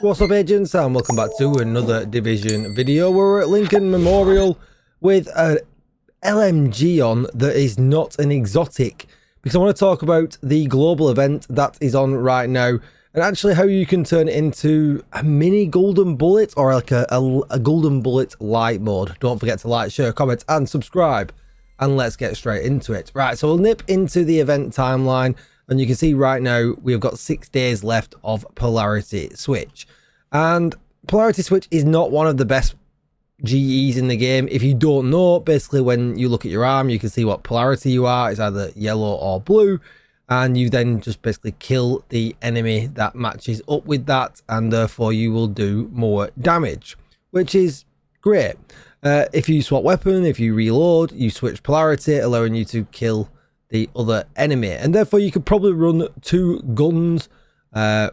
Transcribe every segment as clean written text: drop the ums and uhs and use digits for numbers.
What's up, agents, and welcome back to another Division video. We're at Lincoln Memorial with an LMG on that is not an exotic, because I want to talk about the global event that is on right now and actually how you can turn it into a mini golden bullet or like a golden bullet light mode. Don't forget to like, share, comment and subscribe, and let's get straight into it. Right, so we'll nip into the event timeline. And you can see right now we've got 6 days left of Polarity Switch. And Polarity Switch is not one of the best GEs in the game. If you don't know, basically when you look at your arm, you can see what polarity you are. It's either yellow or blue. And you then just basically kill the enemy that matches up with that. And therefore you will do more damage, which is great. If you swap weapon, if you reload, you switch polarity, allowing you to kill the other enemy, and therefore you could probably run 2 guns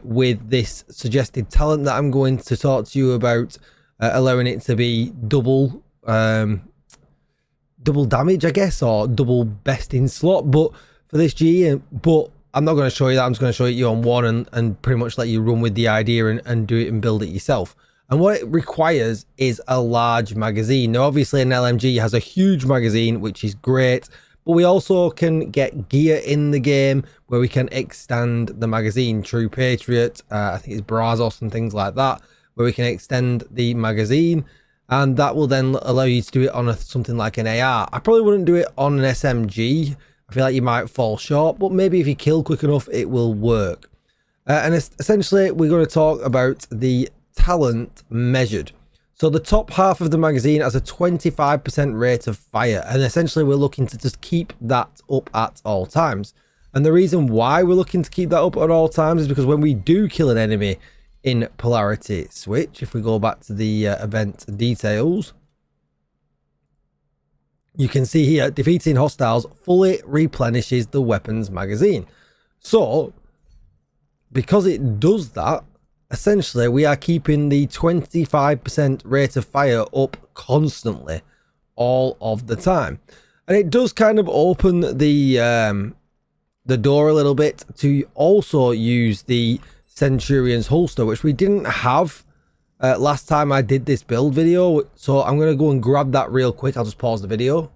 with this suggested talent that I'm going to talk to you about, allowing it to be double damage, I guess, or double best in slot. But for this G, but I'm not going to show you that. I'm just going to show you on one and pretty much let you run with the idea and do it and build it yourself. And what it requires is a large magazine. Now, obviously, an LMG has a huge magazine, which is great. But we also can get gear in the game where we can extend the magazine. True Patriot, I think it's Brazos and things like that, where we can extend the magazine, and that will then allow you to do it on something like an AR. I probably wouldn't do it on an SMG. I feel like you might fall short, but maybe if you kill quick enough, it will work. And essentially, we're going to talk about the talent measured. So the top half of the magazine has a 25% rate of fire, and essentially we're looking to just keep that up at all times. And the reason why we're looking to keep that up at all times is because when we do kill an enemy in Polarity Switch, if we go back to the event details, you can see here, defeating hostiles fully replenishes the weapons magazine. So because it does that, essentially we are keeping the 25% rate of fire up constantly all of the time. And it does kind of open the door a little bit to also use the Centurion's holster, which we didn't have last time I did this build video. So I'm going to go and grab that real quick. I'll just pause the video.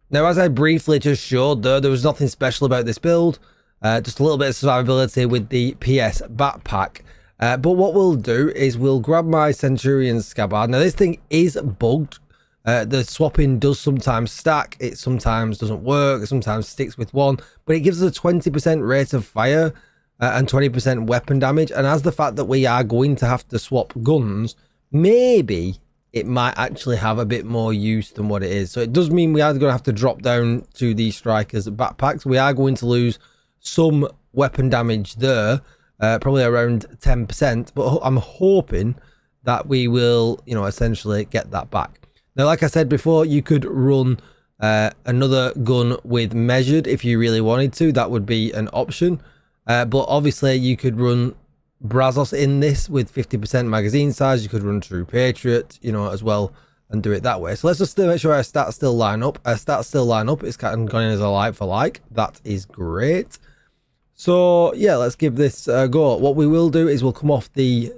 Now, as I briefly just showed there was nothing special about this build. Just a little bit of survivability with the PS backpack. But what we'll do is we'll grab my Centurion's scabbard. Now, this thing is bugged. The swapping does sometimes stack. It sometimes doesn't work. It sometimes sticks with one. But it gives us a 20% rate of fire and 20% weapon damage. And as the fact that we are going to have to swap guns, maybe it might actually have a bit more use than what it is. So it does mean we are going to have to drop down to the Striker's backpacks. We are going to lose some weapon damage there, probably around 10%, but I'm hoping that we will, essentially get that back. Now, like I said before, you could run another gun with measured if you really wanted to. That would be an option, but obviously you could run Brazos in this with 50% magazine size. You could run True Patriot, as well, and do it that way. So let's just make sure our stats still line up. Our stats still line up. It's kind of gone in as a like for like. That is great. So yeah, let's give this a go. What we will do is we'll come off the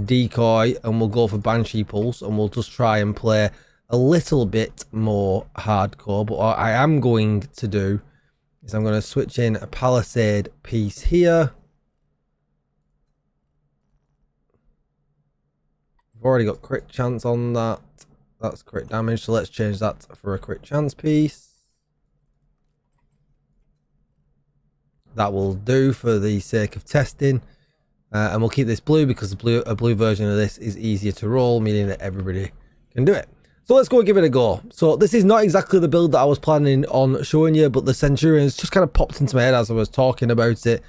decoy and we'll go for Banshee Pulse, and we'll just try and play a little bit more hardcore. But what I am going to do is I'm going to switch in a Palisade piece here. We've already got crit chance on that. That's crit damage, so let's change that for a crit chance piece. That will do for the sake of testing, and we'll keep this blue because a blue version of this is easier to roll, meaning that everybody can do it. So let's go and give it a go. So this is not exactly the build that I was planning on showing you, but the Centurions just kind of popped into my head as I was talking about it,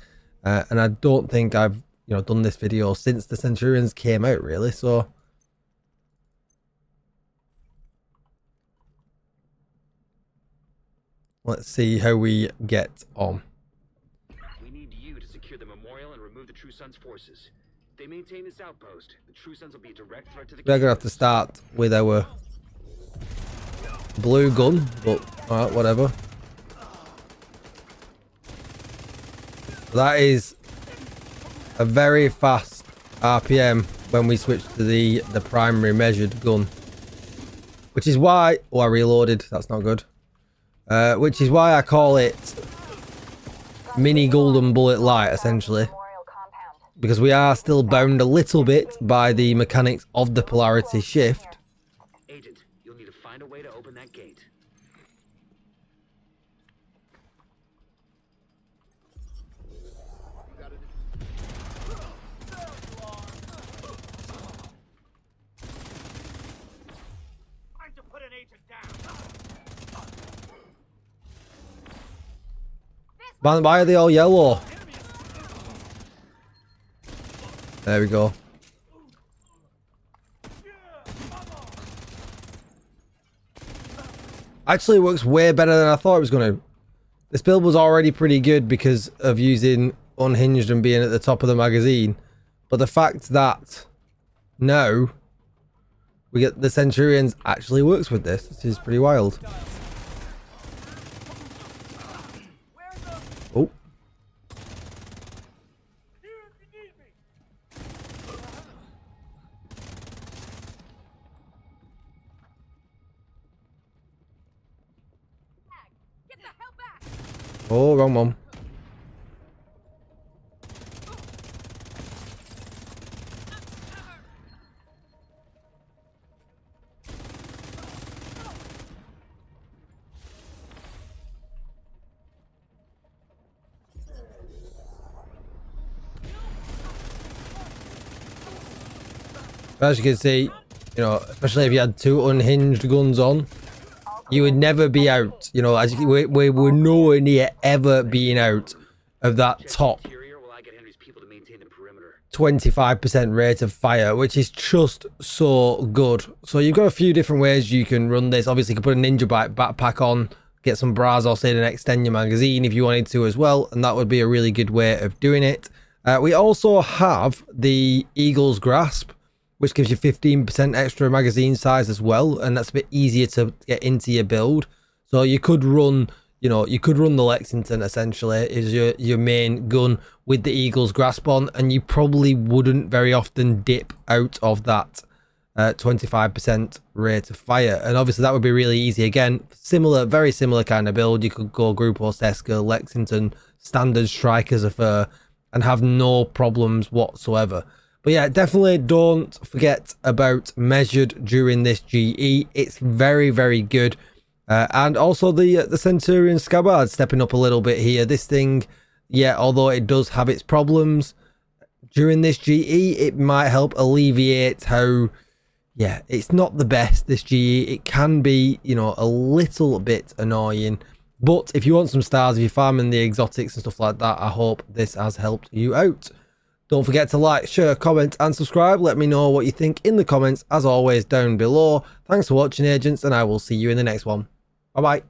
and I don't think I've done this video since the Centurions came out, really. So let's see how we get on. True Sun's forces. They maintain this outpost. The True Sons will be a direct threat to the. We're gonna have to start with our blue gun, but alright, whatever. That is a very fast RPM when we switch to the primary measured gun. Which is why... Oh, I reloaded. That's not good. Which is why I call it mini golden bullet light, essentially. Because we are still bound a little bit by the mechanics of the polarity shift. Agent, you'll need to find a way to open that gate. Time to put an agent down. Why are they all yellow? There we go. Actually, it works way better than I thought it was going to. This build was already pretty good because of using unhinged and being at the top of the magazine. But the fact that now we get the Centurions actually works with this. This is pretty wild. Oh. Oh, wrong one. As you can see, you know, especially if you had two unhinged guns on, you would never be out. You know, as you, we were nowhere near ever being out of that top 25% rate of fire, which is just so good. So you've got a few different ways you can run this. Obviously, you can put a Ninja Bite backpack on, get some Brazos in and extend your magazine if you wanted to as well, and that would be a really good way of doing it. We also have the Eagle's Grasp, which gives you 15% extra magazine size as well, and that's a bit easier to get into your build. So you could run, you know, you could run the Lexington essentially is your main gun with the Eagle's Grasp on, and you probably wouldn't very often dip out of that 25% rate of fire. And obviously that would be really easy. Again, similar, very similar kind of build. You could go Grupos, Teska, Lexington, standard Strikers Affair, and have no problems whatsoever. But yeah, definitely don't forget about measured during this GE. It's very, very good. And also the Centurion Scabbard stepping up a little bit here. This thing, yeah, although it does have its problems during this GE, it might help alleviate how, yeah, it's not the best, this GE. It can be, you know, a little bit annoying. But if you want some stars, if you're farming the exotics and stuff like that, I hope this has helped you out. Don't forget to like, share, comment and subscribe. Let me know what you think in the comments, as always, down below. Thanks for watching, agents, and I will see you in the next one. Bye-bye.